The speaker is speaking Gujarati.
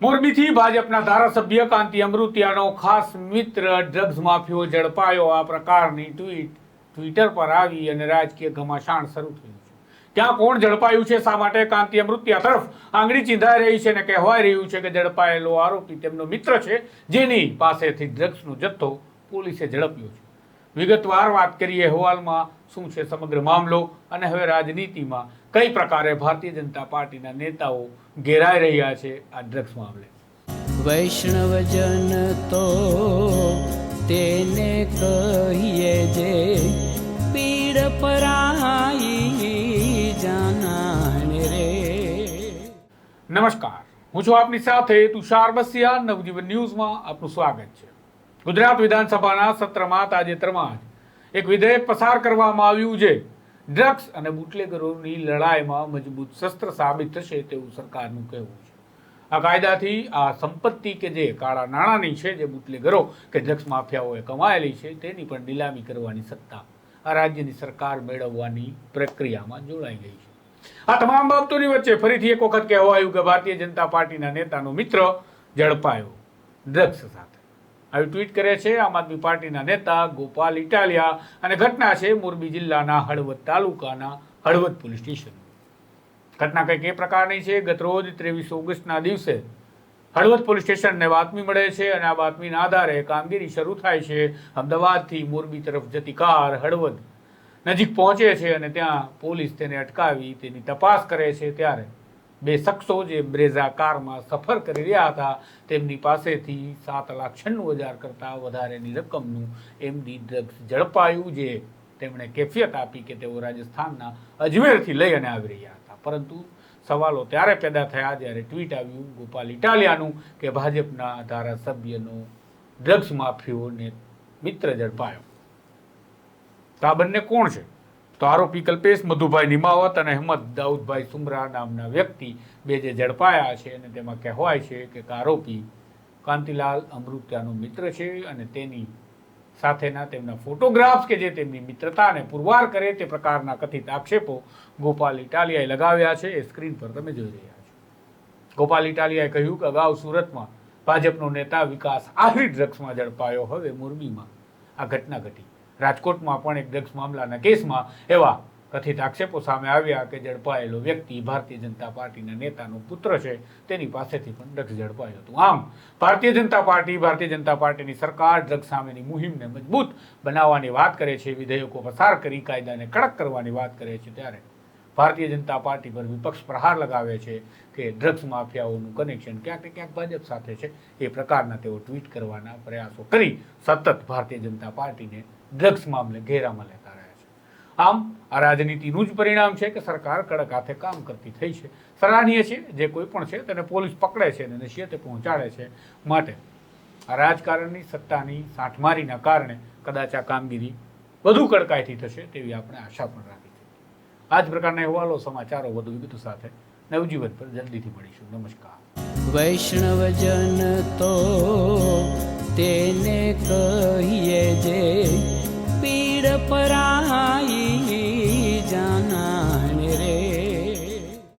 મોરબીથી ભાજપના ધારાસભ્ય કાંતિ અમૃતિયાનો ખાસ મિત્ર ડ્રગ્સ માફિયો ઝડપાયો. આ પ્રકારની ટ્વિટર પર આવી અને રાજકીય ઘમાસાણ શરૂ થયું છે. ત્યાં કોણ ઝડપાયું છે, શા માટે કાંતિ અમૃતિયા તરફ આંગળી ચીંધાઈ રહી છે અને કહેવાય રહ્યું છે કે ઝડપાયેલો આરોપી તેમનો મિત્ર છે, જેની પાસેથી ડ્રગ્સનો જથ્થો પોલીસે ઝડપ્યો છે. વિગતવાર વાત કરીએ અહેવાલમાં શું છે સમગ્ર મામલો અને હવે રાજનીતિમાં કઈ પ્રકારે ભારતીય જનતા પાર્ટીના નેતાઓ ઘેરાઈ રહ્યા છે આ ડ્રગ્સ મામલે. વૈષ્ણવજન તો તેને કહીએ જે પીડ પરાઈ જાનાને રે. નમસ્કાર, હું છું આપની સાથે તુષાર બસિયા. નવજીવન ન્યૂઝમાં આપનું સ્વાગત છે. ગુજરાત વિધાનસભાના સત્રમાં તાજેતરમાં જ એક વિધેયક પસાર કરવામાં આવ્યું છે. ડ્રગ્સ અને બુટલેગરોની લડાઈમાં મજબૂત શસ્ત્ર સાબિત થશે તેવું સરકારનું કહેવું છે. આ કાયદાથી આ સંપત્તિ કે જે કાળા નાણાંની છે, જે બુટલેગરો કે ડ્રગ્સ માફિયાઓએ કમાયેલી છે, તેની પણ નીલામી કરવાની સત્તા આ રાજ્યની સરકાર મેળવવાની પ્રક્રિયામાં જોડાઈ ગઈ છે. આ તમામ બાબતોની વચ્ચે ફરીથી એક વખત કહેવાયું કે ભારતીય જનતા પાર્ટીના નેતાનો મિત્ર ઝડપાયો ડ્રગ્સ સાથે. આવી ટ્વીટ કરે છે આમ આદમી પાર્ટીના નેતા ગોપાલ ઇટાલિયા અને ઘટના છે મોરબી જિલ્લાના હળવદ તાલુકાના હળવદ પોલીસ સ્ટેશન. ઘટના કંઈક એ પ્રકારની છે. ગત રોજ 23 ઓગસ્ટના દિવસે હળવદ પોલીસ સ્ટેશનને બાતમી મળે છે અને આ બાતમીના આધારે કામગીરી શરૂ થાય છે. અમદાવાદથી મોરબી તરફ જતી કાર હળવદ નજીક પહોંચે છે અને ત્યાં પોલીસ તેને અટકાવી તેની તપાસ કરે છે. ત્યારે બે શખ્સો જે બ્રેઝા કારમાં સફર કરી રહ્યા હતા તેમની પાસેથી 7,96,000 કરતાં વધારેની રકમનું એમડી ડ્રગ્સ ઝડપાયું, જે તેમણે કેફિયત આપી કે તેઓ રાજસ્થાનના અજમેરથી લઈ અને આવી રહ્યા હતા. પરંતુ સવાલો ત્યારે પેદા થયા જ્યારે ટ્વીટ આવ્યું ગોપાલ ઇટાલિયાનું કે ભાજપના ધારાસભ્યનો ડ્રગ્સ માફિયોને મિત્ર ઝડપાયો. તો આ બંને કોણ છે? તો આરોપી કલ્પેશ મધુભાઈ નિમાવત અને અહેમદ દાઉદભાઈ સુમરા નામના વ્યક્તિ બે જે ઝડપાયા છે અને તેમાં કહેવાય છે કે આરોપી કાંતિલાલ અમૃતિયાનો મિત્ર છે અને તેની સાથેના તેમના ફોટોગ્રાફ્સ કે જે તેમની મિત્રતાને પુરવાર કરે તે પ્રકારના કથિત આક્ષેપો ગોપાલ ઇટાલિયાએ લગાવ્યા છે. એ સ્ક્રીન પર તમે જોઈ રહ્યા છો. ગોપાલ ઇટાલિયાએ કહ્યું કે અગાઉ સુરતમાં ભાજપનો નેતા વિકાસ આહિર ડ્રગ્સમાં ઝડપાયો, હવે મોરબીમાં આ ઘટના ઘટી. રાજકોટમાં પણ એક ડ્રગ્સ મામલાના કેસમાં એવા કથિત આક્ષેપો સામે આવ્યા કે ઝડપાયેલો વ્યક્તિ ભારતીય જનતા પાર્ટીના નેતાનો પુત્ર છે, તેની પાસેથી પણ ડ્રગ્સ ઝડપાયું હતું. આમ ભારતીય જનતા પાર્ટીની સરકાર ડ્રગ્સ સામેની મુહિમને મજબૂત બનાવવાની વાત કરે છે, વિધેયકો પસાર કરી કાયદાને કડક કરવાની વાત કરે છે, ત્યારે ભારતીય જનતા પાર્ટી પર વિપક્ષ પ્રહાર લગાવે છે કે ડ્રગ્સ માફિયાઓનું કનેક્શન ક્યાંક ને ક્યાંક ભાજપ સાથે છે. એ પ્રકારના તેઓ ટ્વીટ કરવાના પ્રયાસો કરી સતત ભારતીય જનતા પાર્ટીને ડ્રગ્સ મામલે ઘેરામાં લેતા રહ્યા છે. આમ આ રાજનીતિનું જ પરિણામ છે કે સરકાર કડક હાથે કામ કરતી થઈ છે. સરાહનીય છે. જે કોઈ પણ છે તેને પોલીસ પકડે છે અને નસીહતે પહોંચાડે છે. માટે આ રાજકારણની સત્તાની સાંઠમારીના કારણે કદાચ આ કામગીરી વધુ કડકાઈથી થશે તેવી આપણે આશા પણ રાખી છે. આ જ પ્રકારના અહેવાલો, સમાચારો વધુ વિગતો સાથે નવજીવન પર જલ્દીથી મળીશું. નમસ્કાર. વૈષ્ણવજન તો તેને